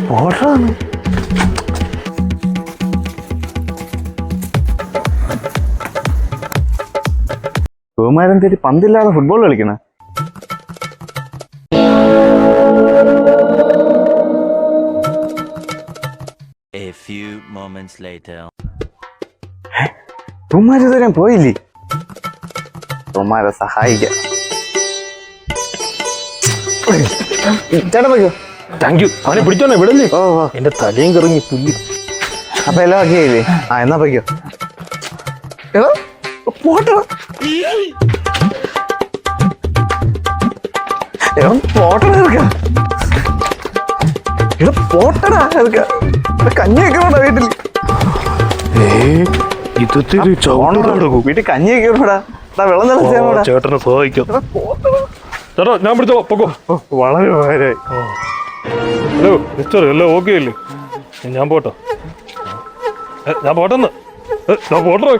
പോട്ടാണ്. ബഹുമാനം തേടി പന്തില്ലാതെ ഫുട്ബോൾ കളിക്കണ. A few moments later. ബഹുമാനം തരാൻ പോയില്ലേ? ബഹുമാനെ സഹായിക്കാം. ചേട്ടാ പോയോ? Thank you. അവനെ പിടിച്ചോണേ വിടല്ലേ? ഓ എന്റെ തലയും കറങ്ങി പുല്ല്. അപ്പൊ എല്ലാം ഒക്കെ ആയില്ലേ? എന്നാ പോയിക്കോ. പോട്ടോ പോട്ടടാ കഞ്ഞിയൊക്കെ വീട്ടിൽ. വീട്ടിൽ കഞ്ഞിയൊക്കെ വെള്ളം നിറച്ചാ ചേട്ടനെ സഹായിക്കാം. ചേട്ടാ ഞാൻ പിടിച്ചോ പൊക്കോ. വളരെ ഉപകാരമായി. ഹലോ മിസ്റ്റർ, എല്ലാം ഓക്കെ അല്ലേ? ഞാൻ പോട്ടോ. ഞാൻ പോട്ടെന്ന്. ഞാൻ പോട്ടോ.